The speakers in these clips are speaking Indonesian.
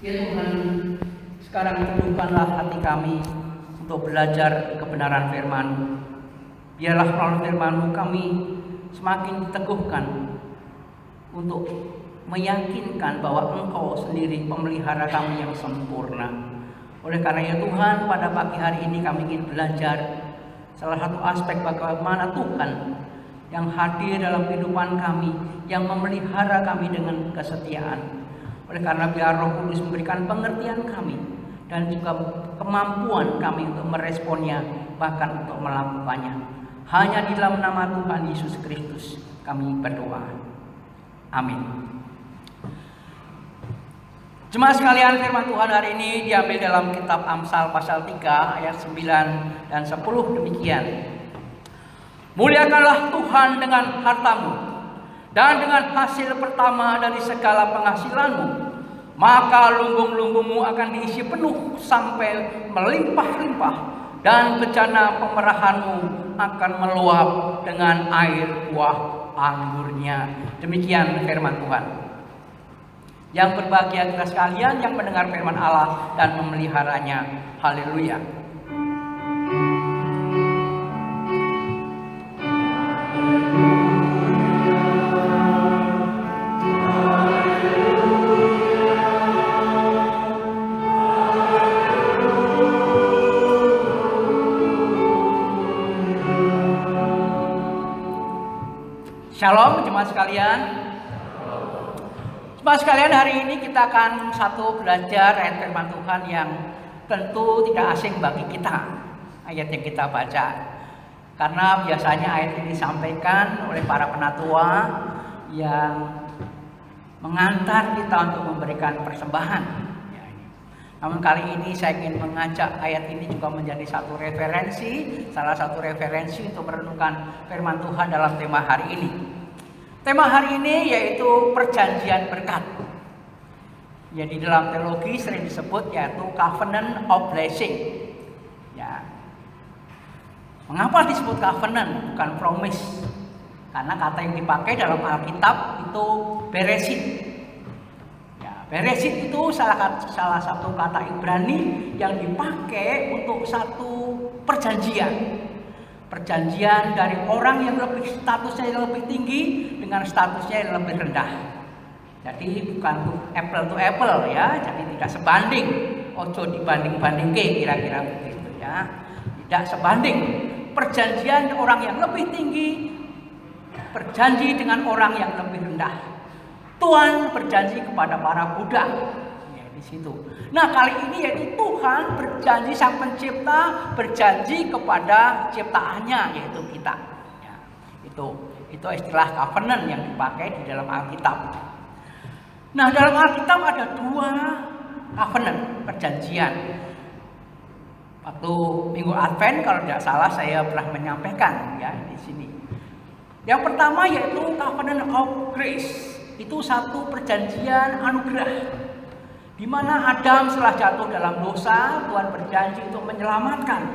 Ya Tuhan, sekarang teduhkanlah hati kami untuk belajar kebenaran firman. Biarlah melalui firman kami semakin diteguhkan untuk meyakinkan bahwa Engkau sendiri pemelihara kami yang sempurna. Oleh karena itu Tuhan, pada pagi hari ini kami ingin belajar salah satu aspek bagaimana Tuhan yang hadir dalam kehidupan kami, yang memelihara kami dengan kesetiaan. Oleh karena biar Roh Kudus memberikan pengertian kami dan juga kemampuan kami untuk meresponnya, bahkan untuk melakukannya. Hanya di dalam nama Tuhan Yesus Kristus kami berdoa. Amin. Jemaat sekalian, firman Tuhan hari ini diambil dalam kitab Amsal pasal 3 ayat 9 dan 10 demikian. Muliakanlah Tuhan dengan hartamu dan dengan hasil pertama dari segala penghasilanmu, maka lumbung-lumbungmu akan diisi penuh sampai melimpah-limpah, dan bejana pemerahanmu akan meluap dengan air buah anggurnya. Demikian firman Tuhan. Yang berbahagia kita sekalian yang mendengar firman Allah dan memeliharanya. Haleluya. Shalom jemaat sekalian. Jemaat sekalian, hari ini kita akan belajar ayat firman Tuhan yang tentu tidak asing bagi kita, ayat yang kita baca. Karena biasanya ayat ini disampaikan oleh para penatua yang mengantar kita untuk memberikan persembahan. Namun kali ini saya ingin mengajak ayat ini juga menjadi salah satu referensi untuk merenungkan firman Tuhan dalam tema hari ini. Tema hari ini yaitu perjanjian berkat. Ya, di dalam teologi sering disebut yaitu covenant of blessing. Ya. Mengapa disebut covenant bukan promise? Karena kata yang dipakai dalam Alkitab itu beresit. Beresit itu salah satu kata Ibrani yang dipakai untuk satu perjanjian. Perjanjian dari orang yang statusnya yang lebih tinggi dengan statusnya yang lebih rendah. Jadi bukan apple to apple ya, jadi tidak sebanding. Ojo dibanding-bandingke kira-kira begitu ya. Tidak sebanding. Perjanjian orang yang lebih tinggi berjanji dengan orang yang lebih rendah. Tuhan berjanji kepada para budak, ya, di situ. Nah kali ini yaitu Tuhan berjanji, Sang Pencipta berjanji kepada ciptaannya yaitu kita. Ya, itu istilah covenant yang dipakai di dalam Alkitab. Nah dalam Alkitab ada dua covenant, perjanjian. Waktu Minggu Advent kalau tidak salah saya pernah menyampaikan ya di sini. Yang pertama yaitu covenant of grace. Itu satu perjanjian anugerah, di mana Adam setelah jatuh dalam dosa, Tuhan berjanji untuk menyelamatkan.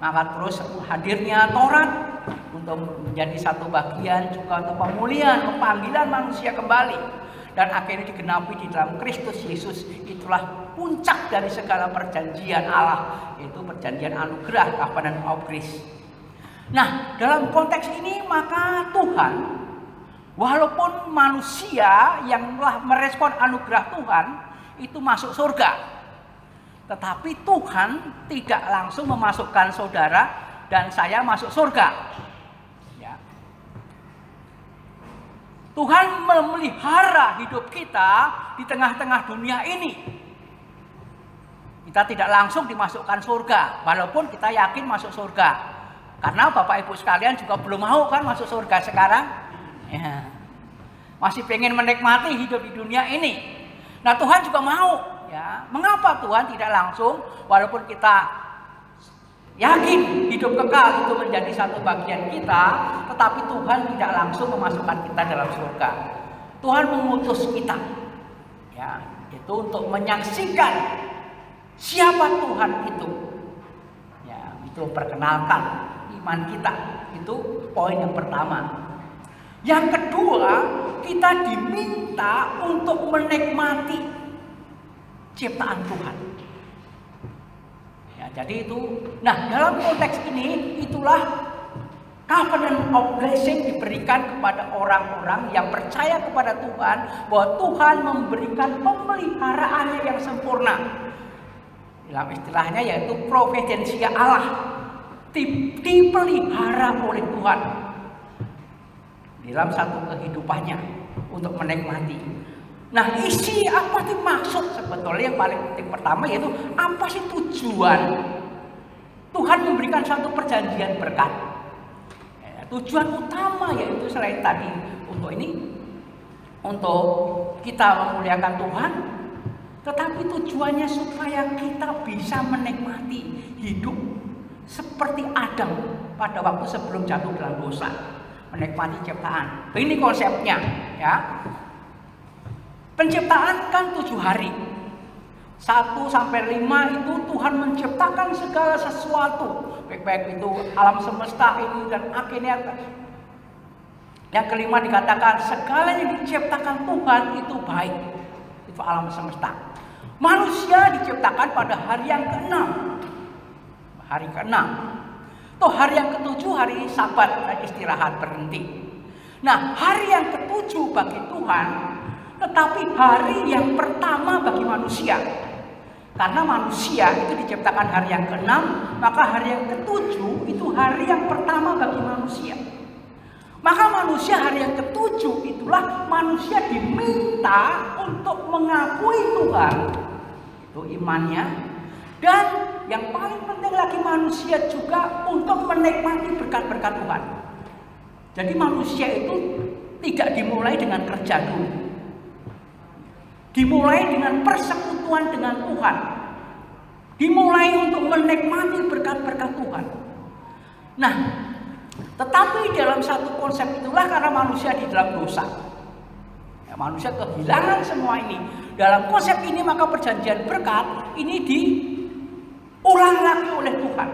Maka terus hadirnya Taurat untuk menjadi satu bagian juga untuk pemulihan, pemanggilan manusia kembali. Dan akhirnya digenapi di dalam Kristus Yesus. Itulah puncak dari segala perjanjian Allah, yaitu perjanjian anugerah, covenant of grace. Nah, dalam konteks ini maka Tuhan, walaupun manusia yang telah merespon anugerah Tuhan itu masuk surga, tetapi Tuhan tidak langsung memasukkan saudara dan saya masuk surga. Ya. Tuhan memelihara hidup kita di tengah-tengah dunia ini. Kita tidak langsung dimasukkan surga, walaupun kita yakin masuk surga. Karena Bapak Ibu sekalian juga belum mau kan masuk surga sekarang. Ya. Masih pengen menikmati hidup di dunia ini. Nah Tuhan juga mau ya. Mengapa Tuhan tidak langsung, walaupun kita yakin hidup kekal itu menjadi satu bagian kita, tetapi Tuhan tidak langsung memasukkan kita dalam surga. Tuhan mengutus kita ya, itu untuk menyaksikan siapa Tuhan itu. Ya, itu perkenalkan iman kita. Itu poin yang pertama. Yang kedua, kita diminta untuk menikmati ciptaan Tuhan. Ya, jadi itu. Nah, dalam konteks ini itulah covenant of blessing diberikan kepada orang-orang yang percaya kepada Tuhan, bahwa Tuhan memberikan pemeliharaannya yang sempurna. Dalam istilahnya yaitu providensia Allah, dipelihara oleh Tuhan dalam satu kehidupannya untuk menikmati. Nah, isi apa sih maksud sebetulnya yang paling penting pertama yaitu apa sih tujuan Tuhan memberikan satu perjanjian berkat. Tujuan utama yaitu selain tadi untuk kita memuliakan Tuhan, tetapi tujuannya supaya kita bisa menikmati hidup seperti Adam pada waktu sebelum jatuh dalam dosa, menikmati ciptaan. Ini konsepnya, ya. Penciptaan kan 7 hari. 1 sampai 5 itu Tuhan menciptakan segala sesuatu, baik itu alam semesta ini dan akhirnya yang kelima dikatakan segala yang diciptakan Tuhan itu baik. Itu alam semesta. Manusia diciptakan pada hari yang ke-6. Hari ke-6. Tuh hari yang ke-7 hari Sabat dan istirahat berhenti. Nah, hari yang ke-7 bagi Tuhan, tetapi hari yang pertama bagi manusia. Karena manusia itu diciptakan hari yang ke-6, maka hari yang ke-7 itu hari yang pertama bagi manusia. Maka manusia hari yang ke-7 itulah manusia diminta untuk mengakui Tuhan. Itu imannya. Dan yang paling penting lagi manusia juga untuk menikmati berkat-berkat Tuhan. Jadi manusia itu tidak dimulai dengan kerja dulu. Dimulai dengan persekutuan dengan Tuhan. Dimulai untuk menikmati berkat-berkat Tuhan. Nah, tetapi dalam satu konsep itulah karena manusia di dalam dosa. Ya, manusia kehilangan semua ini. Dalam konsep ini maka perjanjian berkat ini diulang lagi oleh Tuhan.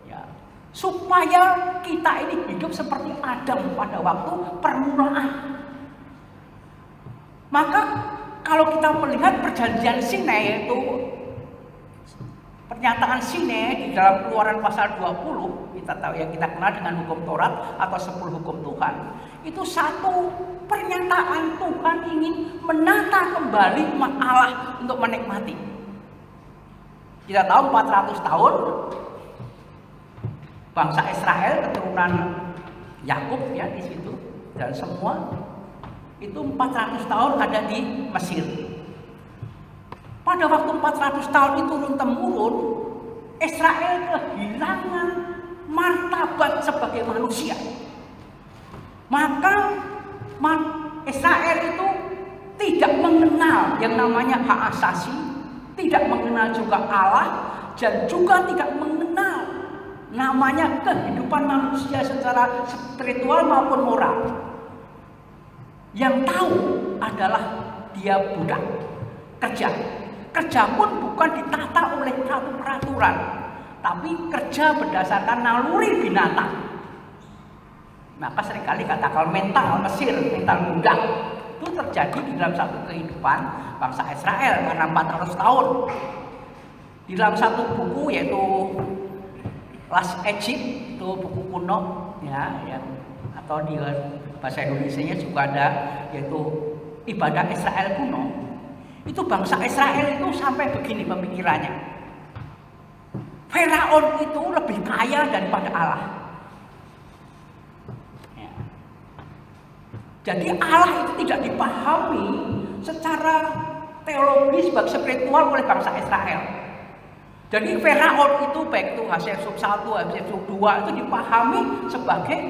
Ya, supaya kita ini hidup seperti Adam pada waktu permulaan. Maka kalau kita melihat perjanjian Sinai, yaitu pernyataan Sinai di dalam Keluaran pasal 20, kita tahu yang kita kenal dengan hukum Taurat atau 10 hukum Tuhan. Itu satu pernyataan Tuhan ingin menata kembali umat Allah untuk menikmati. Kita tahu 400 tahun bangsa Israel keturunan Yakub ya di situ dan semua itu 400 tahun ada di Mesir. Pada waktu 400 tahun itu turun-temurun, Israel kehilangan martabat sebagai manusia. Maka Israel itu tidak mengenal yang namanya hak asasi, tidak mengenal juga Allah, dan juga tidak mengenal namanya kehidupan manusia secara spiritual maupun moral. Yang tahu adalah dia budak kerja. Kerja pun bukan ditata oleh satu peraturan, tapi kerja berdasarkan naluri binatang. Maka seringkali katakan mental Mesir, mental budak itu terjadi di dalam satu kehidupan bangsa Israel karena 400 tahun. Di dalam satu buku yaitu Last Egypt, itu buku kuno ya, yang atau di bahasa Indonesianya juga ada yaitu ibadah Israel kuno. Itu bangsa Israel itu sampai begini pemikirannya. Firaun itu lebih kaya daripada Allah. Ya. Jadi Allah itu tidak dipahami secara teologis bagi spiritual oleh bangsa Israel. Jadi Firaun itu baik itu Hatshepsut 1, Hatshepsut 2 itu dipahami sebagai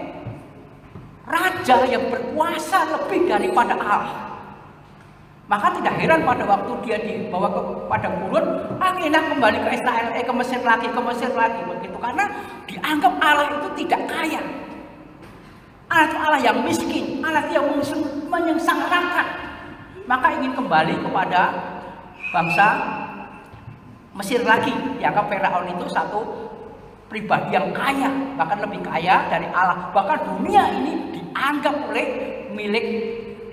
raja yang berkuasa lebih daripada Allah. Maka tidak heran pada waktu dia dibawa ke padang gurun, akhirnya kembali ke Israel, ke Mesir lagi begitu. Karena dianggap Allah itu tidak kaya. Allah itu Allah yang miskin, Allah yang menyengsarakan. Maka ingin kembali kepada bangsa Mesir lagi. Dianggap Firaun itu satu pribadi yang kaya, bahkan lebih kaya dari Allah. Bahkan dunia ini dianggap oleh milik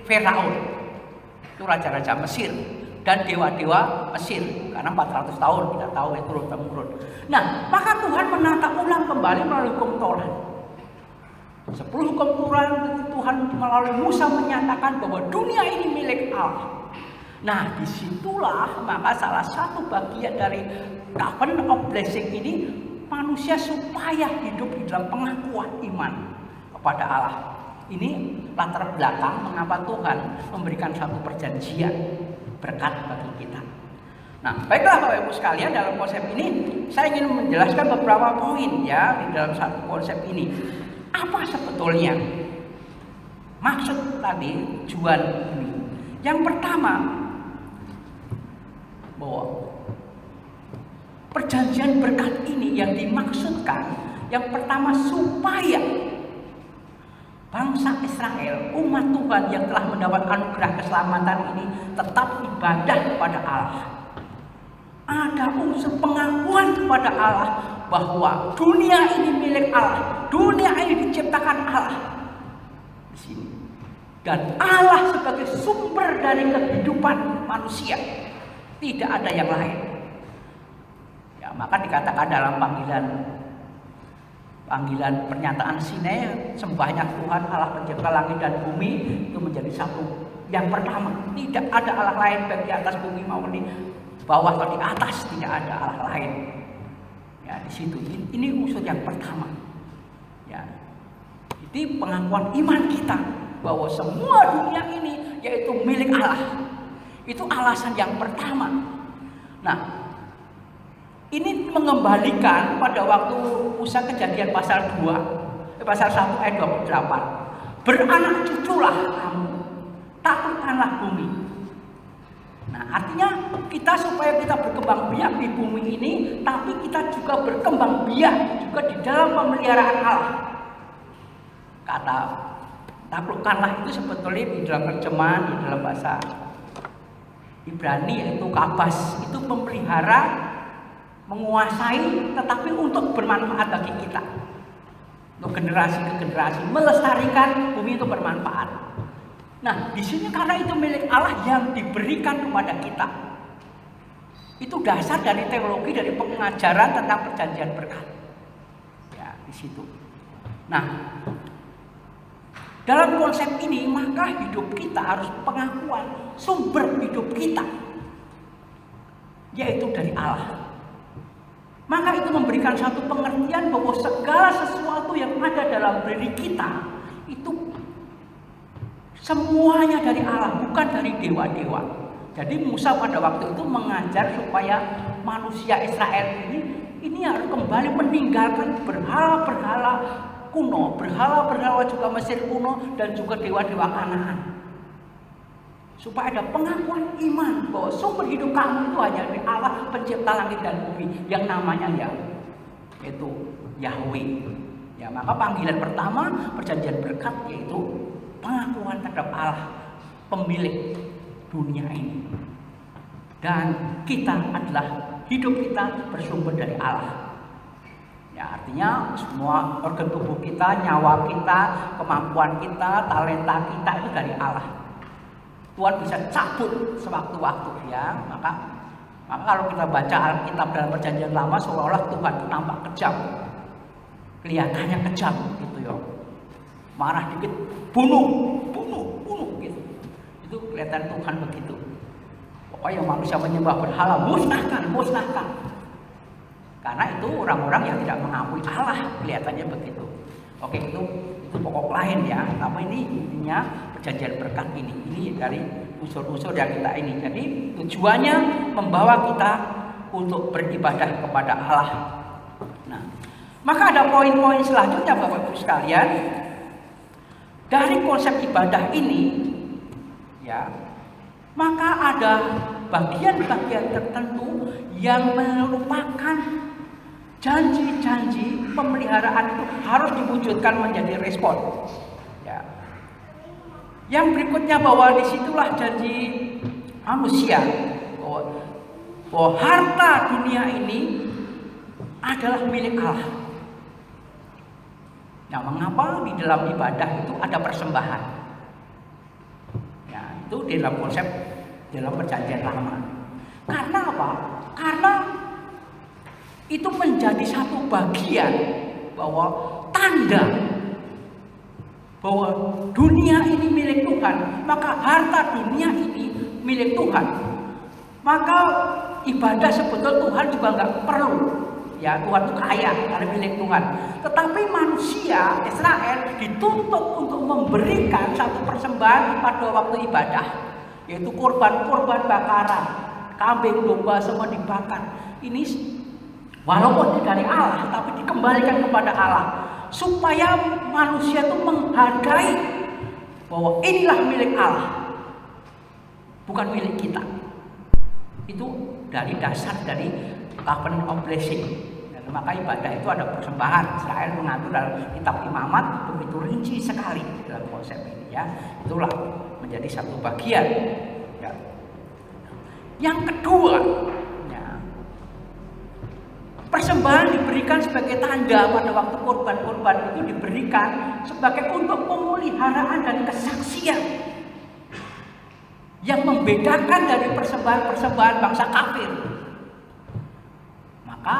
Firaun. Itu raja-raja Mesir. dan dewa-dewa Mesir, karena 400 tahun kita tahu itu turun temurun. Nah, maka Tuhan menata ulang kembali melalui hukum Taurat. 10 hukum Taurat Tuhan melalui Musa menyatakan bahwa dunia ini milik Allah. Nah, disitulah maka salah satu bagian dari covenant of blessing ini manusia supaya hidup di dalam pengakuan iman kepada Allah. Ini latar belakang mengapa Tuhan memberikan satu perjanjian berkat bagi kita. Nah, baiklah Bapak Ibu sekalian, dalam konsep ini saya ingin menjelaskan beberapa poin ya di dalam satu konsep ini. Apa sebetulnya maksud tadi tujuan ini? Yang pertama, bahwa perjanjian berkat ini yang dimaksudkan yang pertama supaya bangsa Israel, umat Tuhan yang telah mendapat anugerah keselamatan ini tetap ibadah kepada Allah. Ada unsur pengakuan kepada Allah bahwa dunia ini milik Allah, dunia ini diciptakan Allah di sini, dan Allah sebagai sumber dari kehidupan manusia, tidak ada yang lain. Ya, maka dikatakan dalam panggilan pernyataan Sinai, sembahnya Tuhan Allah pencipta langit dan bumi itu menjadi satu. Yang pertama, tidak ada Allah lain baik di atas bumi maupun di bawah atau di atas, tidak ada Allah lain. Ya, di situ ini unsur yang pertama. Ya, jadi pengakuan iman kita bahwa semua dunia ini yaitu milik Allah. Itu alasan yang pertama. Nah, ini mengembalikan pada waktu Musa Kejadian pasal 1 ayat 28. Beranak cuculah kamu, taklukkanlah bumi. Nah, artinya kita supaya kita berkembang biak di bumi ini, tapi kita juga berkembang biak juga di dalam pemeliharaan Allah. Kata taklukkanlah itu sebetulnya di dalam terjemahan di dalam bahasa Ibrani yaitu kabas, itu memelihara, menguasai, tetapi untuk bermanfaat bagi kita, untuk generasi ke generasi, melestarikan bumi itu bermanfaat. Nah, di sini karena itu milik Allah yang diberikan kepada kita. Itu dasar dari teologi, dari pengajaran tentang perjanjian berkat. Ya, di situ. Nah, dalam konsep ini maka hidup kita harus pengakuan sumber hidup kita, yaitu dari Allah. Maka itu memberikan satu pengertian bahwa segala sesuatu yang ada dalam diri kita itu semuanya dari Allah, bukan dari dewa-dewa. Jadi Musa pada waktu itu mengajar supaya manusia Israel ini harus kembali meninggalkan berhala-berhala kuno, berhala-berhala juga Mesir kuno dan juga dewa-dewa Kanaan. Supaya ada pengakuan iman bahwa sumber hidup kamu itu hanya dari Allah pencipta langit dan bumi yang namanya yaitu Yahweh. Ya, maka panggilan pertama perjanjian berkat yaitu pengakuan terhadap Allah pemilik dunia ini. Dan kita adalah hidup kita bersumber dari Allah. Ya, artinya semua organ tubuh kita, nyawa kita, kemampuan kita, talenta kita itu dari Allah. Tuhan bisa cabut sewaktu-waktu ya. Maka kalau kita baca Alkitab dalam perjanjian lama seolah-olah Tuhan itu nampak kejam. Kelihatannya kejam gitu ya. Marah dikit, bunuh gitu. Itu kelihatan Tuhan begitu. Pokoknya manusia menyembah berhala, musnahkan. Karena itu orang-orang yang tidak mengakui Allah, kelihatannya begitu. Oke, itu pokok lain ya. Tapi ini intinya perjanjian berkat ini dari unsur-unsur yang kita ini. Jadi tujuannya membawa kita untuk beribadah kepada Allah. Nah, maka ada poin-poin selanjutnya Bapak Ibu sekalian. Dari konsep ibadah ini ya, maka ada bagian-bagian tertentu yang merupakan janji-janji pemeliharaan itu harus diwujudkan menjadi respon. Ya. Yang berikutnya bahwa disitulah janji manusia bahwa harta dunia ini adalah milik Allah. Nah, mengapa di dalam ibadah itu ada persembahan? Ya, itu di dalam konsep dalam perjanjian lama. Karena apa? Karena itu menjadi satu bagian bahwa tanda bahwa dunia ini milik Tuhan, maka harta dunia ini milik Tuhan. Maka ibadah sebetulnya Tuhan juga nggak perlu. Ya, Tuhan itu kaya karena milik Tuhan. Tetapi manusia Israel dituntut untuk memberikan satu persembahan pada waktu ibadah, yaitu korban-korban bakaran, kambing, domba semua dibakar. Ini walaupun dari Allah, tapi dikembalikan kepada Allah, supaya manusia itu menghargai bahwa inilah milik Allah, bukan milik kita. Itu dari dasar dari covenant of blessing. Dan maka ibadah itu ada persembahan. Israel mengatur dalam kitab Imamat begitu rinci sekali dalam konsep ini, ya. Itulah menjadi satu bagian, ya. Yang kedua, ya, persembahan diberikan sebagai tanda pada waktu korban-korban itu diberikan sebagai untuk pemeliharaan dan kesaksian yang membedakan dari persembahan-persembahan bangsa kafir. Maka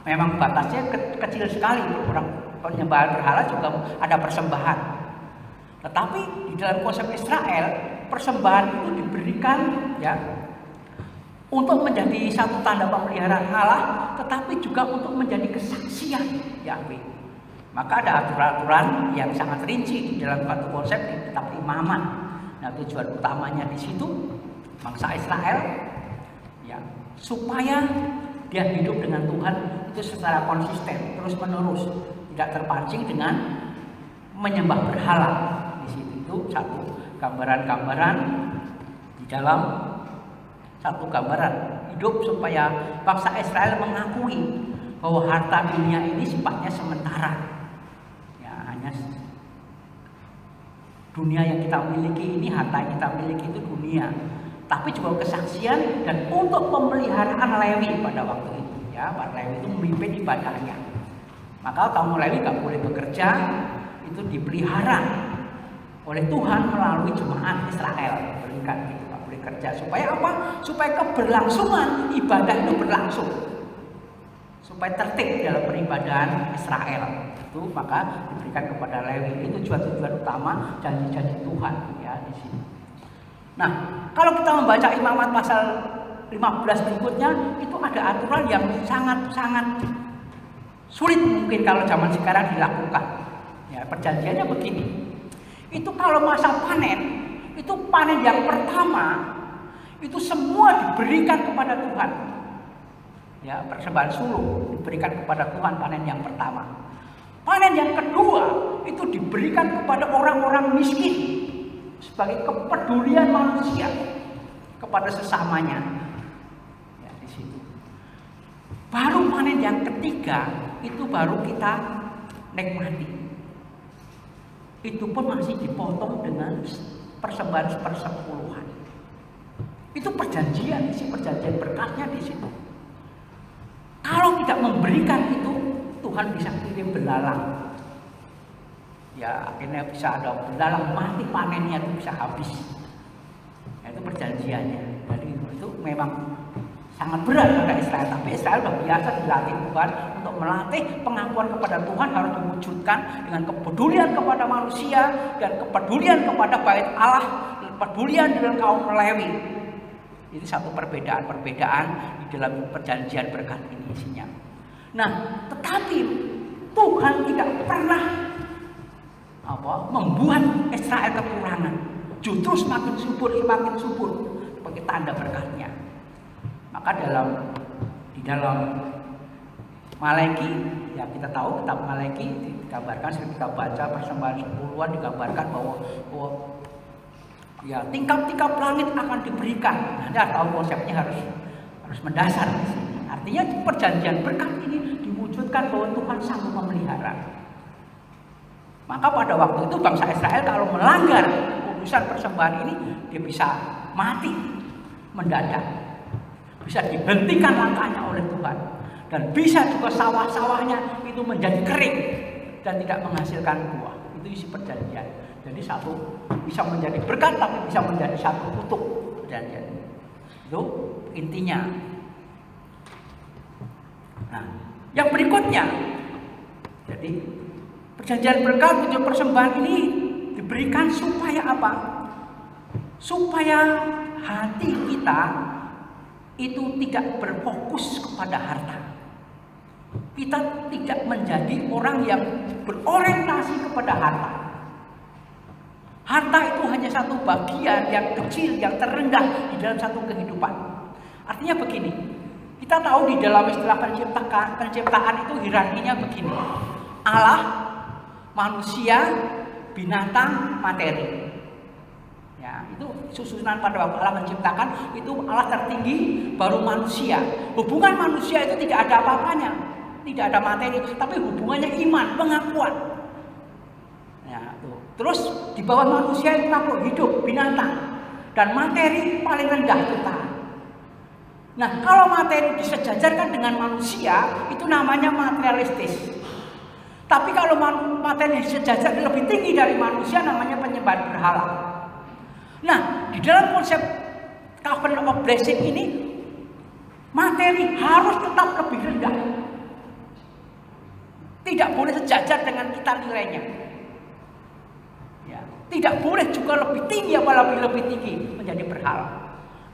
memang batasnya kecil sekali. Orang penyembahan berhala juga ada persembahan. Tetapi di dalam konsep Israel, persembahan itu diberikan, ya, untuk menjadi satu tanda pemeliharaan Allah, tetapi juga untuk menjadi kesaksian Yahweh. Maka ada aturan-aturan yang sangat rinci di dalam satu konsep di kitab Imamat. Nah, tujuan utamanya di situ bangsa Israel, ya, supaya dia hidup dengan Tuhan itu secara konsisten, terus menerus, tidak terpancing dengan menyembah berhala. Di situ itu satu gambaran-gambaran di dalam satu gambaran hidup supaya bangsa Israel mengakui bahwa harta dunia ini sifatnya sementara. Ya, hanya dunia yang kita miliki ini, harta yang kita miliki itu dunia. Tapi juga kesaksian dan untuk pemeliharaan Lewi pada waktu itu, ya, para Lewi itu memimpin ibadahnya. Maka kaum Lewi gak boleh bekerja, itu dipelihara oleh Tuhan melalui jemaat Israel. Berikan gitu, gak boleh kerja. Supaya apa? Supaya keberlangsungan ibadah itu berlangsung, supaya tertib dalam peribadahan Israel. Itu maka diberikan kepada Lewi. Itu tujuan utama janji-janji Tuhan, ya, di sini. Nah, kalau kita membaca Imamat pasal 15 berikutnya, itu ada aturan yang sangat-sangat sulit mungkin kalau zaman sekarang dilakukan. Ya, perjanjiannya begini. Itu kalau masa panen, itu panen yang pertama itu semua diberikan kepada Tuhan. Ya, persembahan sulung diberikan kepada Tuhan panen yang pertama. Panen yang kedua itu diberikan kepada orang-orang miskin sebagai kepedulian manusia kepada sesamanya. Ya, di situ. Baru panen yang ketiga itu baru kita nikmati. Itu pun masih dipotong dengan persembahan sepersepuluhan. Itu perjanjian, isi perjanjian berkatnya di situ. Kalau tidak memberikan itu, Tuhan bisa kirim belalang. Ya, akhirnya bisa ada belalang mati, panennya itu bisa habis. Nah, itu perjanjiannya. Jadi itu memang sangat berat pada Israel. Tapi Israel sudah biasa dilatih Tuhan untuk melatih pengakuan kepada Tuhan harus diwujudkan dengan kepedulian kepada manusia dan kepedulian kepada bait Allah, kepedulian dengan kaum Lewi. Ini satu perbedaan di dalam perjanjian berkat ini isinya. Nah, tetapi Tuhan tidak pernah membuat Israel kekurangan. Justru semakin subur sebagai tanda berkatnya. Maka di dalam Maleki, ya kita tahu kitab Maleki digambarkan, sering kita baca persembahan 10-an digambarkan bahwa ya tingkap-tingkap langit akan diberikan. Anda tahu konsepnya harus mendasar di sini. Artinya perjanjian berkat ini diwujudkan bahwa Tuhan sanggup memelihara. Maka pada waktu itu bangsa Israel kalau melanggar urusan persembahan ini, dia bisa mati mendadak. Bisa dihentikan langkahnya oleh Tuhan. Dan bisa juga sawah-sawahnya itu menjadi kering dan tidak menghasilkan buah. Itu isi perjanjian. Jadi satu bisa menjadi berkat tapi bisa menjadi satu kutuk. perjanjian. Itu intinya. Nah, yang berikutnya, jadi perjanjian berkat untuk persembahan ini diberikan supaya apa? Supaya hati kita itu tidak berfokus kepada harta. Kita tidak menjadi orang yang berorientasi kepada harta. Harta itu hanya satu bagian yang kecil, yang terendah di dalam satu kehidupan. Artinya begini, kita tahu di dalam istilah penciptaan itu hierarkinya begini. Allah, manusia, binatang, materi. Ya, itu susunan pada waktu Allah menciptakan, itu Allah tertinggi, baru manusia. Hubungan manusia itu tidak ada apa-apanya, tidak ada materi, tapi hubungannya iman, pengakuan. Ya, tuh. Terus di bawah manusia itu makhluk hidup, binatang, dan materi paling rendah kita. Nah, kalau materi disejajarkan dengan manusia, itu namanya materialistis. Tapi kalau materi disejajarkan lebih tinggi dari manusia, namanya penyembahan berhala. Nah, di dalam konsep covenant of blessing ini, materi harus tetap lebih rendah. Tidak boleh sejajar dengan kita nilainya. Ya, tidak boleh juga lebih tinggi, apalagi lebih tinggi menjadi berhala.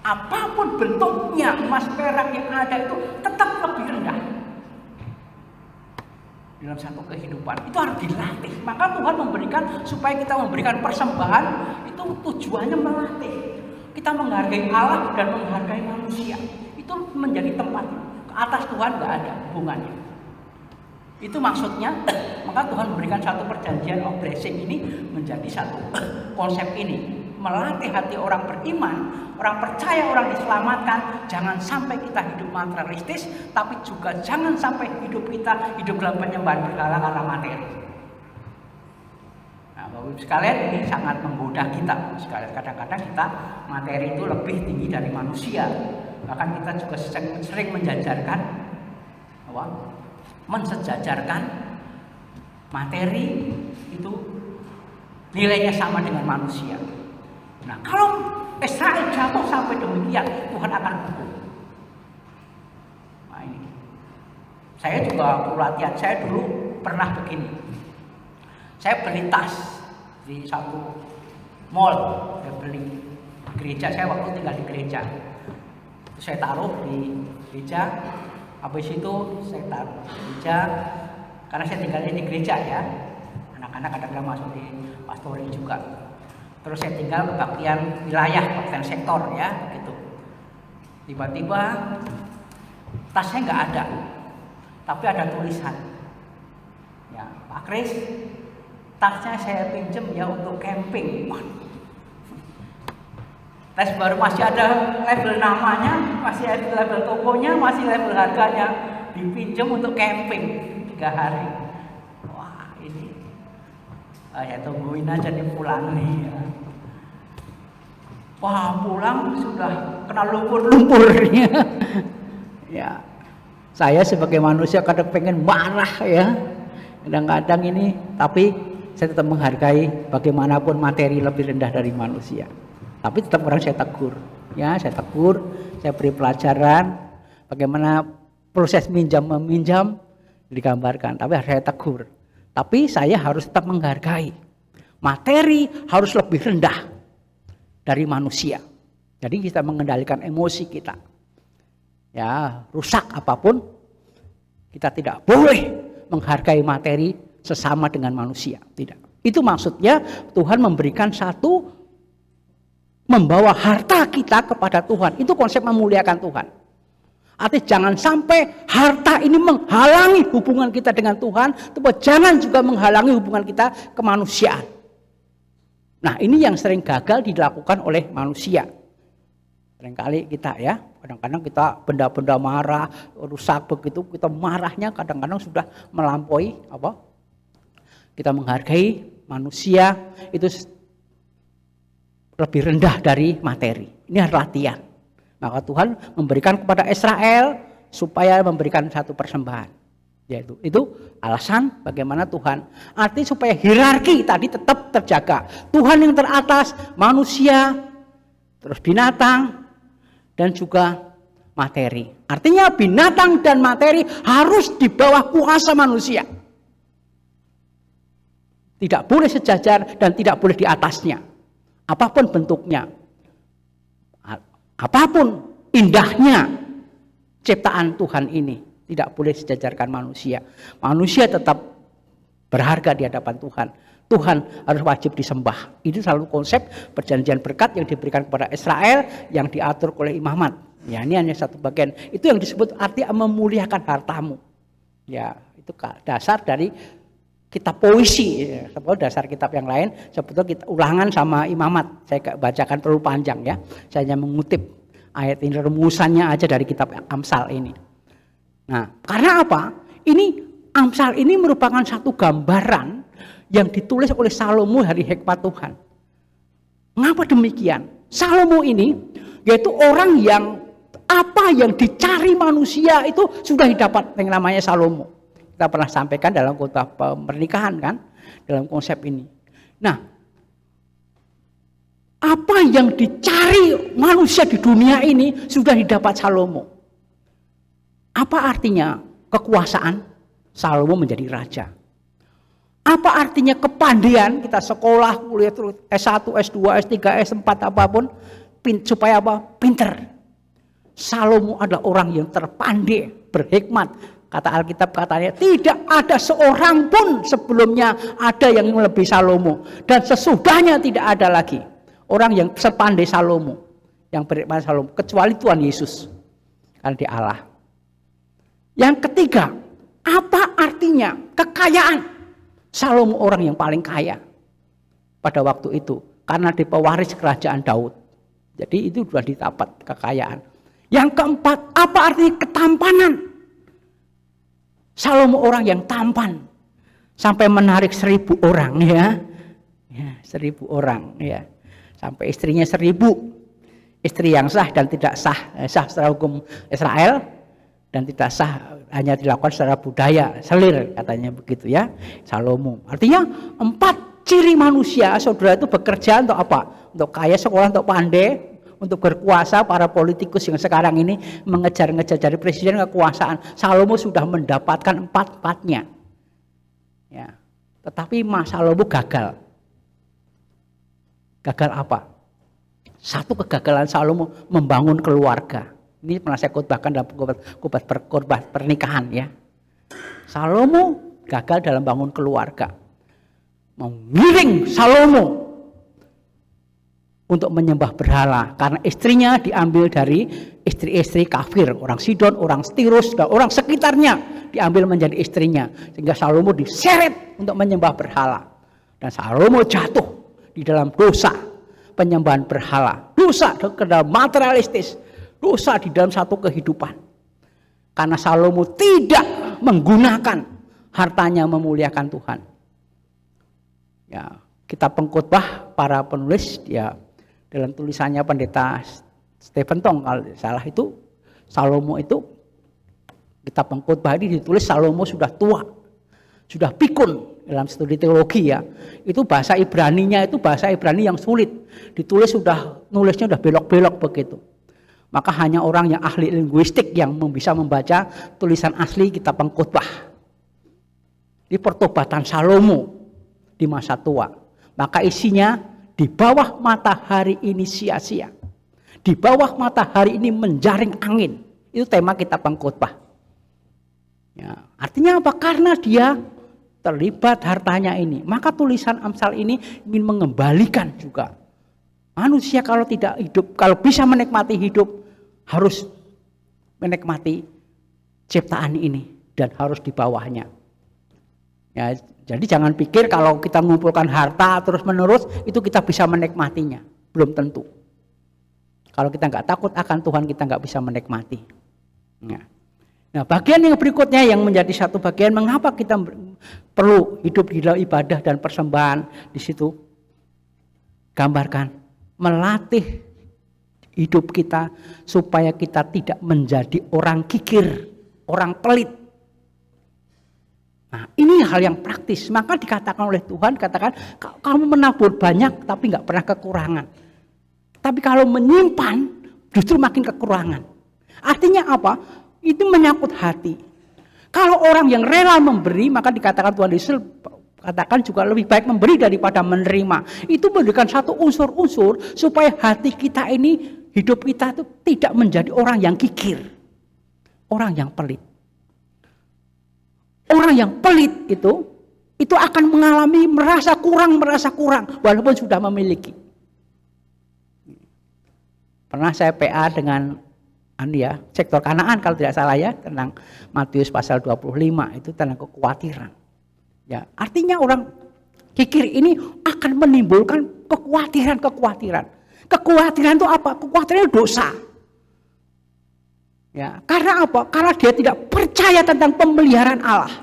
Apapun bentuknya, emas perak yang ada itu tetap lebih rendah. Dalam satu kehidupan itu harus dilatih. Maka Tuhan memberikan supaya kita memberikan persembahan itu tujuannya melatih kita menghargai Allah dan menghargai manusia. Itu menjadi tempat ke atas Tuhan nggak ada hubungannya. Itu maksudnya. Maka Tuhan memberikan satu perjanjian of blessing ini menjadi satu konsep ini, melatih hati orang beriman, orang percaya, orang diselamatkan. Jangan sampai kita hidup materialistis, tapi juga jangan sampai hidup kita hidup dalam penyembahan berhala karena materi. Nah, Bapak Ibu sekalian, ini sangat menggoda kita. Sekalian kadang-kadang kita materi itu lebih tinggi dari manusia. Bahkan kita juga sering menjajarkan, mensejajarkan materi itu nilainya sama dengan manusia. Nah, kalau Israel jatuh sampai demikian, Tuhan akan hukum. Nah, ini. Saya juga pelatihan, saya dulu pernah begini. Saya beli tas di satu mall, saya beli di gereja, saya waktu tinggal di gereja. Saya taruh di gereja, habis itu saya taruh di gereja, karena saya tinggalnya di gereja ya. Anak-anak kadang-kadang masuk di pastori juga. Terus saya tinggal kebaktian wilayah, kebaktian sektor ya, gitu. Tiba-tiba tasnya nggak ada, tapi ada tulisan. Ya, Pak Kris, tasnya saya pinjem ya untuk camping. Tas baru masih ada label namanya, masih ada label tokonya, masih label harganya. Dipinjam untuk camping 3 hari. Wah, ini ya tungguin aja nih pulang nih ya. Wah, pulang sudah kena lumpur-lumpurnya. Ya, saya sebagai manusia kadang pengen marah ya. Kadang-kadang ini, tapi saya tetap menghargai bagaimanapun materi lebih rendah dari manusia. Tapi tetap orang saya tegur. Ya, saya tegur, saya beri pelajaran bagaimana proses minjam-meminjam digambarkan, tapi saya tegur. Tapi saya harus tetap menghargai. Materi harus lebih rendah dari manusia. Jadi kita mengendalikan emosi kita. Ya, rusak apapun, kita tidak boleh menghargai materi sesama dengan manusia. Tidak. Itu maksudnya Tuhan memberikan satu, membawa harta kita kepada Tuhan. Itu konsep memuliakan Tuhan. Artinya jangan sampai harta ini menghalangi hubungan kita dengan Tuhan, tetapi jangan juga menghalangi hubungan kita kemanusiaan. Nah, ini yang sering gagal dilakukan oleh manusia. Seringkali kita ya, kadang-kadang kita benda-benda marah, rusak begitu, kita marahnya kadang-kadang sudah melampaui apa? Kita menghargai manusia itu lebih rendah dari materi. Ini harus latihan. Maka Tuhan memberikan kepada Israel supaya memberikan satu persembahan. Yaitu itu alasan bagaimana Tuhan. Artinya supaya hierarki tadi tetap terjaga. Tuhan yang teratas, manusia terus binatang, dan juga materi. Artinya binatang dan materi harus di bawah kuasa manusia. Tidak boleh sejajar dan tidak boleh di atasnya. Apapun bentuknya. Apapun indahnya ciptaan Tuhan ini, tidak boleh sejajarkan manusia. Manusia tetap berharga di hadapan Tuhan. Tuhan harus wajib disembah. Itu selalu konsep perjanjian berkat yang diberikan kepada Israel yang diatur oleh imamat. Ya, ini hanya satu bagian. Itu yang disebut arti memuliakan hartamu. Ya, itu dasar dari kitab puisi. Ya. Sebetulnya dasar kitab yang lain sebetulnya kita ulangan sama imamat. Saya bacakan terlalu panjang ya. Saya hanya mengutip ayat ini, rumusannya aja dari kitab Amsal ini. Nah, karena apa? Ini Amsal ini merupakan satu gambaran yang ditulis oleh Salomo dari hikmat Tuhan. Mengapa demikian? Salomo ini yaitu orang yang apa yang dicari manusia itu sudah didapat, yang namanya Salomo. Kita pernah sampaikan dalam khotbah pernikahan kan, dalam konsep ini. Nah, apa yang dicari manusia di dunia ini sudah didapat Salomo. Apa artinya kekuasaan? Salomo menjadi raja. Apa artinya kepandaian? Kita sekolah, kuliah terus S1, S2, S3, S4 apapun supaya apa? Pinter. Salomo adalah orang yang terpandai, berhikmat. Kata Alkitab katanya tidak ada seorang pun sebelumnya ada yang melebihi Salomo, dan sesudahnya tidak ada lagi orang yang sepandai Salomo, yang berhikmat Salomo, kecuali Tuhan Yesus, karena dia Allah. Yang ketiga, apa artinya kekayaan? Salomo orang yang paling kaya pada waktu itu karena dia pewaris kerajaan Daud. Jadi itu sudah didapat kekayaan. Yang keempat, apa arti ketampanan? Salomo orang yang tampan sampai menarik 1000 orang ya 1000 orang ya, sampai istrinya 1000 istri yang sah dan tidak sah secara hukum Israel, dan tidak sah hanya dilakukan secara budaya, selir katanya begitu ya, Salomo. Artinya 4 ciri manusia, saudara, itu bekerja untuk apa? Untuk kaya, sekolah, untuk pandai, untuk berkuasa. Para politikus yang sekarang ini mengejar-ngejar dari presiden kekuasaan, Salomo sudah mendapatkan 4-4-nya. Ya. Tetapi Mas Salomo gagal. Gagal apa? Satu kegagalan Salomo membangun keluarga. Ini pernah saya khotbahkan dalam khotbah pernikahan ya. Salomo gagal dalam bangun keluarga. Mengiring Salomo untuk menyembah berhala karena istrinya diambil dari istri-istri kafir, orang Sidon, orang Tirus, dan orang sekitarnya diambil menjadi istrinya, sehingga Salomo diseret untuk menyembah berhala, dan Salomo jatuh di dalam dosa penyembahan berhala, dosa ke dalam materialistis, dosa di dalam satu kehidupan, karena Salomo tidak menggunakan hartanya memuliakan Tuhan. Ya, kita pengkhotbah para penulis ya, dalam tulisannya pendeta Stephen Tong kalau salah itu, Salomo itu, kitab pengkhotbah ini ditulis Salomo sudah tua, sudah pikun. Dalam studi teologi ya, itu bahasa Ibraninya itu bahasa Ibrani yang sulit, ditulis nulisnya sudah belok-belok begitu. Maka hanya orang yang ahli linguistik yang bisa membaca tulisan asli kitab pengkhotbah. Di pertobatan Salomo di masa tua, maka isinya di bawah matahari ini sia-sia, di bawah matahari ini menjaring angin. Itu tema kitab pengkhotbah. Ya, artinya apa? Karena dia terlibat hartanya ini, maka tulisan Amsal ini ingin mengembalikan juga manusia kalau tidak hidup, kalau bisa menikmati hidup, harus menikmati ciptaan ini dan harus di bawahnya. Ya, jadi jangan pikir kalau kita mengumpulkan harta terus menerus itu kita bisa menikmatinya, belum tentu. Kalau kita nggak takut akan Tuhan, kita nggak bisa menikmati. Ya. Nah, bagian yang berikutnya yang menjadi satu bagian mengapa kita perlu hidup di dalam ibadah dan persembahan, di situ gambarkan melatih hidup kita supaya kita tidak menjadi orang kikir, orang pelit. Nah, ini hal yang praktis. Maka dikatakan oleh Tuhan, katakan kamu menabur banyak tapi nggak pernah kekurangan. Tapi kalau menyimpan justru makin kekurangan. Artinya apa? Itu menyangkut hati. Kalau orang yang rela memberi, maka dikatakan Tuhan Yesus katakan juga lebih baik memberi daripada menerima. Itu memberikan satu unsur-unsur supaya hati kita ini, hidup kita itu tidak menjadi orang yang kikir, orang yang pelit. Orang yang pelit itu akan mengalami merasa kurang walaupun sudah memiliki. Pernah saya PA dengan sektor Kanaan kalau tidak salah ya, tentang Matius pasal 25 itu tentang kekhawatiran. Ya, artinya orang kikir ini akan menimbulkan kekhawatiran. Kekhawatiran itu apa? Kekhawatiran itu dosa. Ya, karena apa? Karena dia tidak percaya tentang pemeliharaan Allah.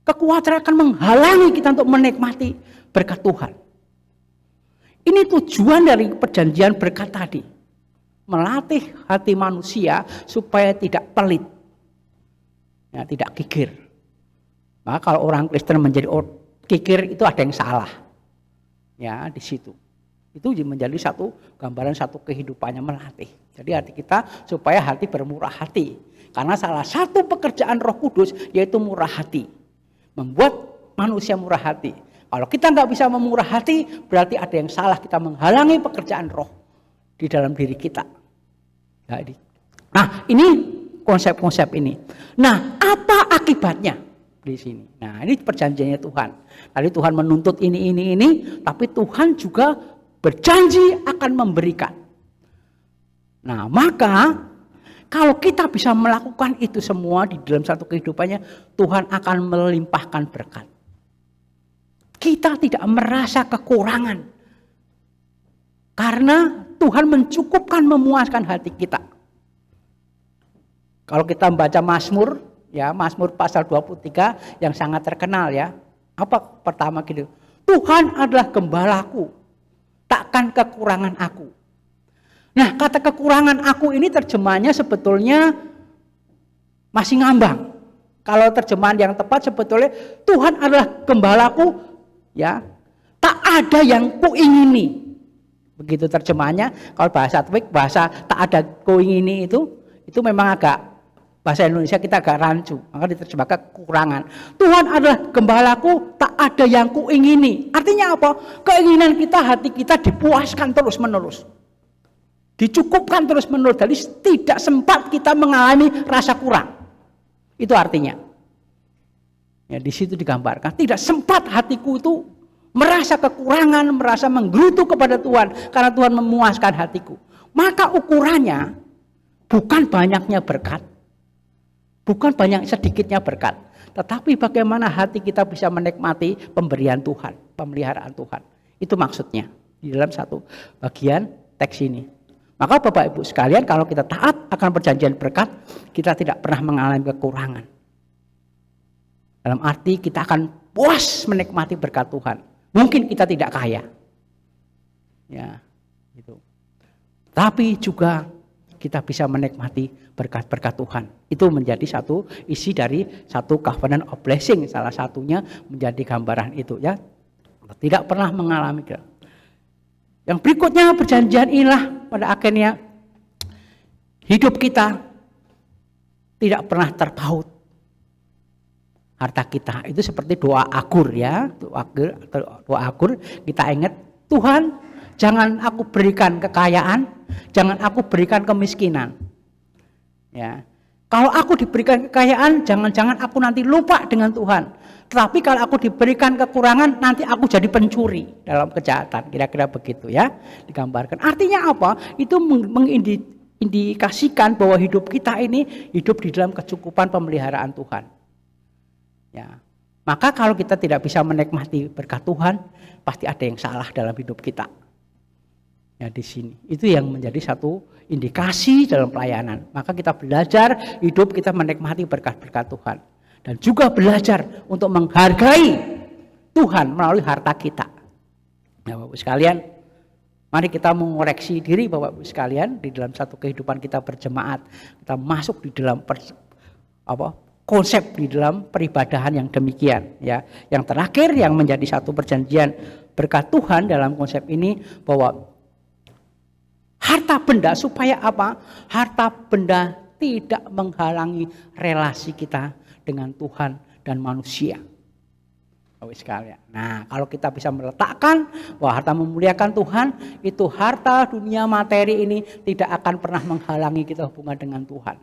Kekhawatiran akan menghalangi kita untuk menikmati berkat Tuhan. Ini tujuan dari perjanjian berkat tadi. Melatih hati manusia supaya tidak pelit. Ya, tidak kikir. Maka kalau orang Kristen menjadi kikir itu ada yang salah. Ya, di situ. Itu menjadi satu gambaran satu kehidupannya melatih. Jadi hati kita supaya hati bermurah hati. Karena salah satu pekerjaan Roh Kudus yaitu murah hati. Membuat manusia murah hati. Kalau kita nggak bisa memurah hati, berarti ada yang salah, kita menghalangi pekerjaan roh di dalam diri kita. Nah, ini konsep-konsep ini. Nah, apa akibatnya di sini? Nah, ini perjanjiannya Tuhan. Tadi Tuhan menuntut ini, tapi Tuhan juga berjanji akan memberikan. Nah, maka kalau kita bisa melakukan itu semua di dalam satu kehidupannya, Tuhan akan melimpahkan berkat. Kita tidak merasa kekurangan. Karena Tuhan mencukupkan, memuaskan hati kita. Kalau kita membaca Mazmur, ya Mazmur pasal 23 yang sangat terkenal ya. Apa pertama gitu? Tuhan adalah gembalaku, takkan kekurangan aku. Nah, kata kekurangan aku ini terjemahannya sebetulnya masih ngambang. Kalau terjemahan yang tepat sebetulnya Tuhan adalah gembalaku, ya, tak ada yang kuingini. Begitu terjemahannya. Kalau bahasa Topik, bahasa tak ada kuingini itu memang agak bahasa Indonesia kita agak rancu. Maka diterjemahkan kekurangan. Tuhan adalah gembalaku, tak ada yang kuingini. Artinya apa? Keinginan kita, hati kita dipuaskan terus-menerus. Dicukupkan terus-menerus. Jadi tidak sempat kita mengalami rasa kurang. Itu artinya. Ya, di situ digambarkan. Tidak sempat hatiku itu merasa kekurangan, merasa menggerutu kepada Tuhan. Karena Tuhan memuaskan hatiku. Maka ukurannya bukan banyaknya berkat. Bukan banyak sedikitnya berkat. Tetapi bagaimana hati kita bisa menikmati pemberian Tuhan. Pemeliharaan Tuhan. Itu maksudnya. Di dalam satu bagian teks ini. Maka Bapak Ibu sekalian, kalau kita taat akan perjanjian berkat, kita tidak pernah mengalami kekurangan. Dalam arti kita akan puas menikmati berkat Tuhan. Mungkin kita tidak kaya. Ya, gitu. Tapi juga kita bisa menikmati berkat-berkat Tuhan. Itu menjadi satu isi dari satu covenant of blessing. Salah satunya menjadi gambaran itu ya. Tidak pernah mengalami. Yang berikutnya perjanjian inilah pada akhirnya hidup kita tidak pernah terpaut. Harta kita itu seperti doa Agur ya, doa Agur kita ingat, Tuhan jangan aku berikan kekayaan, jangan aku berikan kemiskinan. Ya. Kalau aku diberikan kekayaan, jangan-jangan aku nanti lupa dengan Tuhan. Tetapi kalau aku diberikan kekurangan, nanti aku jadi pencuri dalam kejahatan. Kira-kira begitu ya, digambarkan. Artinya apa? Itu mengindikasikan bahwa hidup kita ini hidup di dalam kecukupan pemeliharaan Tuhan. Ya. Maka kalau kita tidak bisa menikmati berkat Tuhan, pasti ada yang salah dalam hidup kita. Ya, di sini. Itu yang menjadi satu indikasi dalam pelayanan. Maka kita belajar hidup kita menikmati berkat-berkat Tuhan. Dan juga belajar untuk menghargai Tuhan melalui harta kita. Nah, Bapak-Ibu sekalian, mari kita mengoreksi diri Bapak-Ibu sekalian di dalam satu kehidupan kita berjemaat. Kita masuk di dalam konsep di dalam peribadahan yang demikian. Ya. Yang terakhir yang menjadi satu perjanjian berkat Tuhan dalam konsep ini bahwa harta benda supaya apa? Harta benda tidak menghalangi relasi kita dengan Tuhan dan manusia. Sekalian. Nah, kalau kita bisa meletakkan bahwa harta memuliakan Tuhan, itu harta dunia materi ini tidak akan pernah menghalangi kita hubungan dengan Tuhan.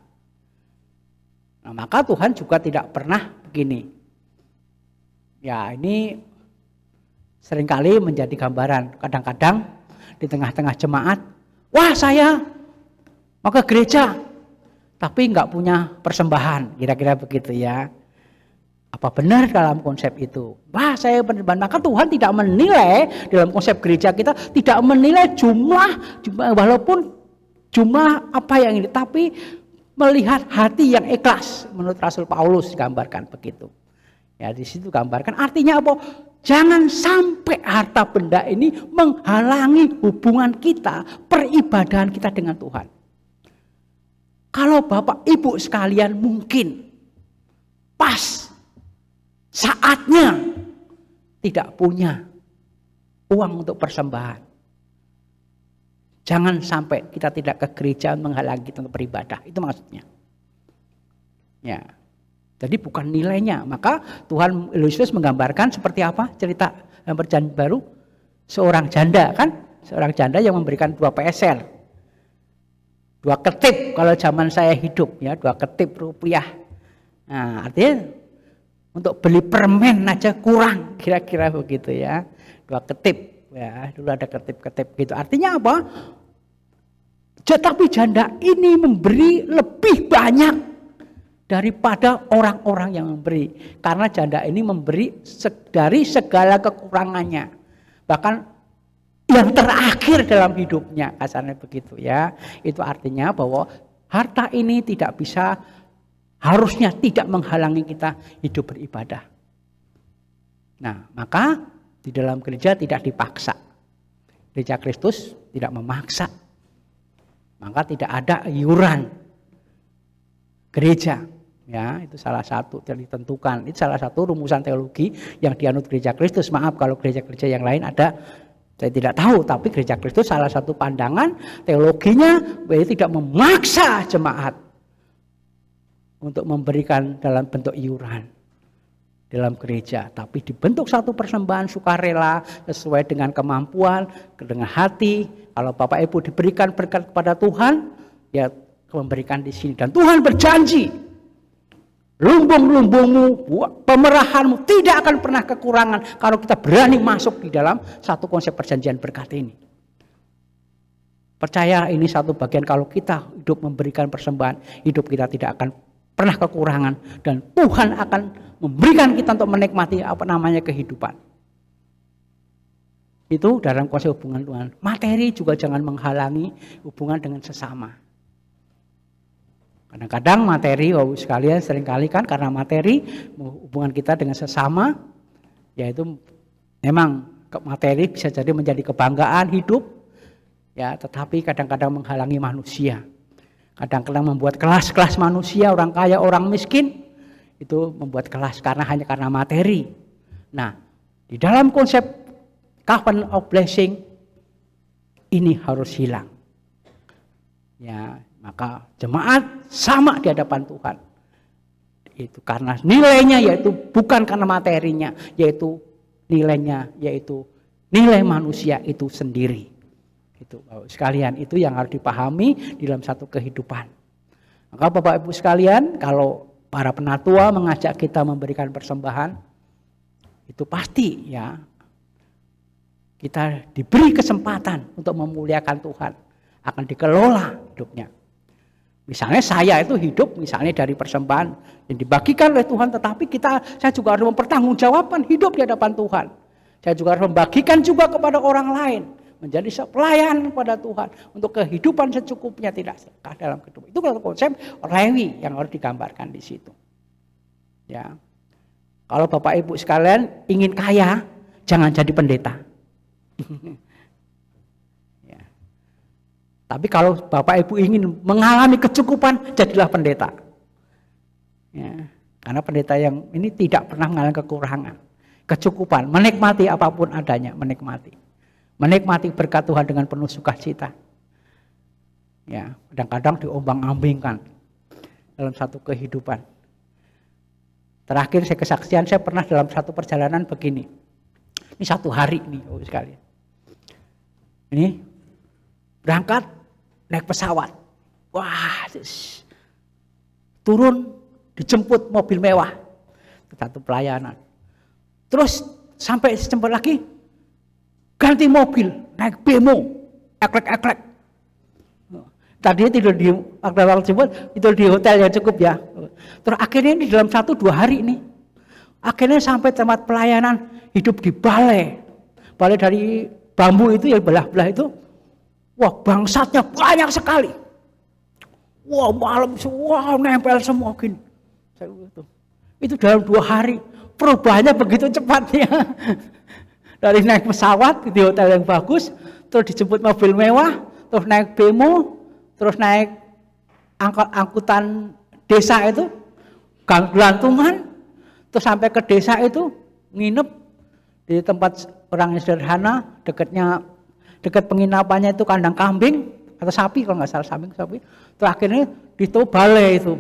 Nah, maka Tuhan juga tidak pernah begini. Ya, ini seringkali menjadi gambaran. Kadang-kadang di tengah-tengah jemaat, wah saya mau ke gereja, tapi nggak punya persembahan, kira-kira begitu ya. Apa benar dalam konsep itu? Wah saya bersembahan, maka Tuhan tidak menilai dalam konsep gereja kita, tidak menilai jumlah walaupun jumlah apa yang ini, tapi melihat hati yang ikhlas. Menurut Rasul Paulus gambarkan begitu. Ya di situ gambarkan artinya apa? Jangan sampai harta benda ini menghalangi hubungan kita, peribadahan kita dengan Tuhan. Kalau Bapak Ibu sekalian mungkin pas saatnya tidak punya uang untuk persembahan, jangan sampai kita tidak ke gereja menghalangi kita untuk beribadah. Itu maksudnya. Ya. Jadi bukan nilainya. Maka Tuhan Yesus menggambarkan seperti apa cerita yang perjanjian baru, seorang janda kan, seorang janda yang memberikan 2 peser, 2 ketip kalau zaman saya hidup ya, 2 ketip rupiah. Nah, artinya untuk beli permen aja kurang, kira-kira begitu ya. 2 ketip ya, dulu ada ketip-ketip gitu. Artinya apa? Tetapi janda ini memberi lebih banyak daripada orang-orang yang memberi. Karena janda ini memberi dari segala kekurangannya. Bahkan yang terakhir dalam hidupnya, kasarnya begitu ya. Itu artinya bahwa harta ini tidak bisa, harusnya tidak menghalangi kita hidup beribadah. Nah, maka di dalam gereja tidak dipaksa. Gereja Kristus tidak memaksa. Maka tidak ada iuran gereja. Ya, itu salah satu yang ditentukan. Itu salah satu rumusan teologi yang dianut Gereja Kristus. Maaf kalau gereja-gereja yang lain ada, saya tidak tahu. Tapi Gereja Kristus salah satu pandangan teologinya bahwa tidak memaksa jemaat untuk memberikan dalam bentuk iuran dalam gereja, tapi dibentuk satu persembahan sukarela sesuai dengan kemampuan, dengan hati. Kalau Bapak Ibu diberikan berkat kepada Tuhan, ya memberikan di sini. Dan Tuhan berjanji, lumbung-lumbungmu, pemerahanmu tidak akan pernah kekurangan kalau kita berani masuk di dalam satu konsep perjanjian berkat ini. Percaya ini satu bagian, kalau kita hidup memberikan persembahan, hidup kita tidak akan pernah kekurangan dan Tuhan akan memberikan kita untuk menikmati kehidupan. Itu dalam konsep hubungan Tuhan. Materi juga jangan menghalangi hubungan dengan sesama. Kadang-kadang materi, sekalian seringkali kan karena materi hubungan kita dengan sesama, yaitu memang materi bisa jadi menjadi kebanggaan hidup, ya, tetapi kadang-kadang menghalangi manusia. Kadang-kadang membuat kelas-kelas manusia, orang kaya, orang miskin, itu membuat kelas hanya karena materi. Nah, di dalam konsep covenant of blessing ini harus hilang. Ya, maka jemaat sama di hadapan Tuhan. Itu karena nilainya yaitu bukan karena materinya, yaitu nilainya yaitu nilai manusia itu sendiri. Itu sekalian, itu yang harus dipahami dalam satu kehidupan. Maka Bapak Ibu sekalian, kalau para penatua mengajak kita memberikan persembahan, itu pasti ya kita diberi kesempatan untuk memuliakan Tuhan, akan dikelola hidupnya. Misalnya saya itu hidup misalnya dari persembahan yang dibagikan oleh Tuhan, tetapi saya juga harus mempertanggungjawabkan hidup di hadapan Tuhan. Saya juga harus membagikan juga kepada orang lain, menjadi pelayan kepada Tuhan untuk kehidupan secukupnya, tidak sedekah dalam kehidupan. Itu kalau konsep Lewi yang harus digambarkan di situ. Ya, kalau Bapak Ibu sekalian ingin kaya, jangan jadi pendeta. Ya. Tapi kalau Bapak Ibu ingin mengalami kecukupan, jadilah pendeta. Ya. Karena pendeta yang ini tidak pernah mengalami kekurangan, kecukupan, menikmati apapun adanya, menikmati berkat Tuhan dengan penuh sukacita. Ya, kadang-kadang diombang-ambingkan dalam satu kehidupan. Terakhir saya kesaksian, saya pernah dalam satu perjalanan begini. Ini satu hari nih, sekalian. Ini berangkat naik pesawat. Wah, turun dijemput mobil mewah. Satu pelayanan. Terus sampai sejemput lagi ganti mobil, naik bemo, eklek-eklek. Tadinya tidur di waktu jemput, tidur di hotel yang cukup ya. Terus akhirnya ini dalam 1-2 hari ini, akhirnya sampai tempat pelayanan hidup di balai. Balai dari bambu itu yang belah-belah itu, wah bangsatnya banyak sekali. Wah malam semua nempel semua gini. Itu dalam 2 hari, perubahannya begitu cepatnya. Dari naik pesawat di hotel yang bagus, terus dijemput mobil mewah, terus naik bemo, terus naik angkutan desa itu, gelantungan, terus sampai ke desa itu, nginep di tempat orang yang sederhana, dekat penginapannya itu kandang kambing atau sapi kalau nggak salah, sapi. Terus akhirnya di balai itu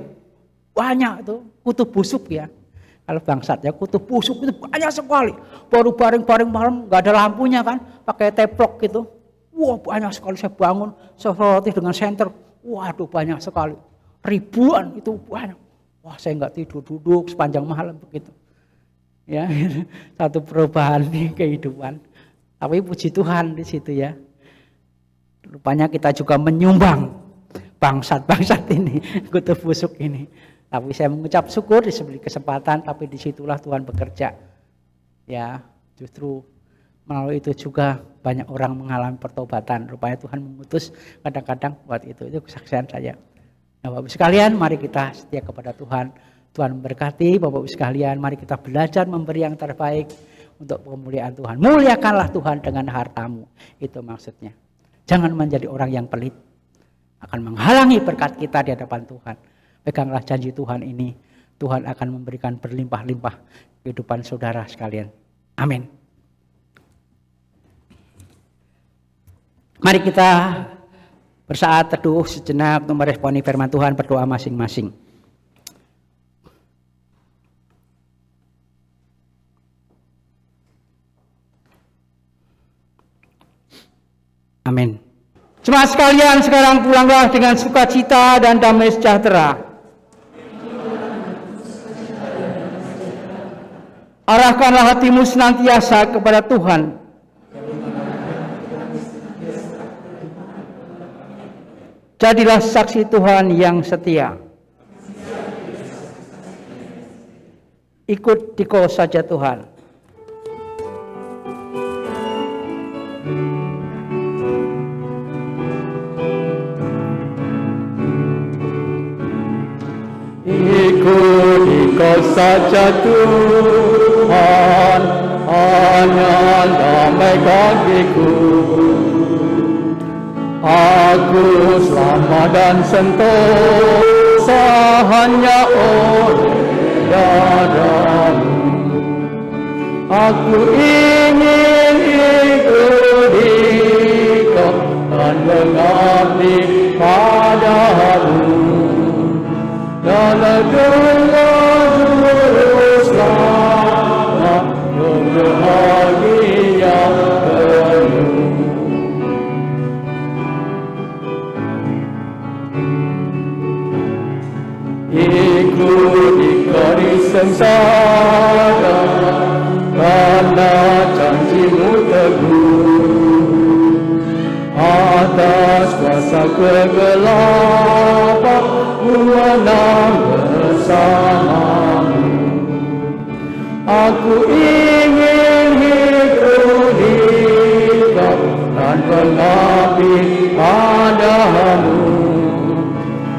banyak itu kutu busuk ya. Kalau bangsat ya kutu busuk itu banyak sekali. Baru baring malam nggak ada lampunya kan, pakai teplok gitu. Wah banyak sekali, saya bangun soroti dengan senter. Waduh banyak sekali, ribuan itu banyak. Wah saya nggak tidur, duduk sepanjang malam begitu. Ya, satu perubahan di kehidupan. Tapi puji Tuhan di situ ya. Rupanya kita juga menyumbang bangsat ini, kutu busuk ini. Tapi saya mengucap syukur diberi kesempatan, tapi disitulah Tuhan bekerja. Ya, justru melalui itu juga banyak orang mengalami pertobatan. Rupanya Tuhan mengutus kadang-kadang buat itu kesaksian saya. Nah, Bapak Ibu sekalian, mari kita setia kepada Tuhan. Tuhan memberkati Bapak Ibu sekalian. Mari kita belajar memberi yang terbaik untuk kemuliaan Tuhan. Muliakanlah Tuhan dengan hartamu. Itu maksudnya. Jangan menjadi orang yang pelit. Akan menghalangi berkat kita di hadapan Tuhan. Peganglah janji Tuhan ini. Tuhan akan memberikan berlimpah-limpah kehidupan saudara sekalian. Amin. Mari kita bersaat teduh sejenak untuk meresponi firman Tuhan, berdoa masing-masing. Amin. Jemaat sekalian, sekarang pulanglah dengan sukacita dan damai sejahtera. Arahkanlah hatimu senantiasa kepada Tuhan. Jadilah saksi Tuhan yang setia. Ikut Diko saja Tuhan. Ikut Diko saja Tuhan, hanya damai kakiku. Aku selamat dan sentosa hanya oleh darah-Mu. Aku ingin ikut Dikau dan mengabdi pada-Mu. Dalam dunia juru selamat yang bahagia penuh. Ikut di sengsara karena janji-Mu teguh. Atas kuasa kegelapan Ku menang bersama-Mu. Aku ingin hidup Dikau dan mengabdi pada-Mu.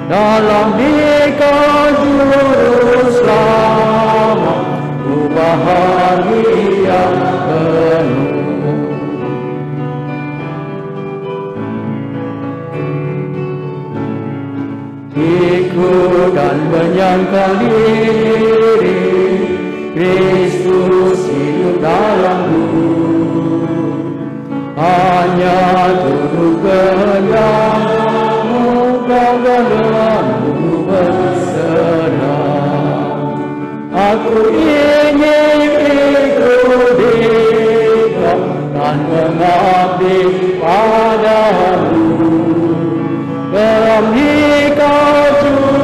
Dalam Dikau juru selamat, ku bahagia penuh. Ikut dan menyangkal diri, Kristus hidup dalam-Mu. Hanya duduk kehendak-Mu denganmu berserah. Aku ingin ikut Dikau dan mengabdi padamu. Dalam Dikau juru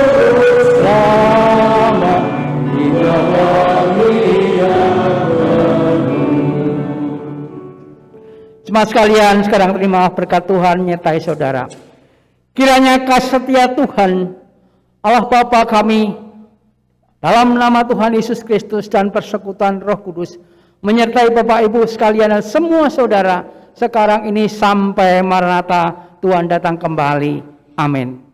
selamat, di dalam Dia penuh. Jemaat sekalian, sekarang terima berkat Tuhan menyertai saudara. Kiranya kasih setia Tuhan, Allah Bapa kami, dalam nama Tuhan Yesus Kristus dan persekutuan Roh Kudus, menyertai Bapak Ibu sekalian dan semua saudara sekarang ini sampai Maranatha, Tuhan datang kembali. Amin.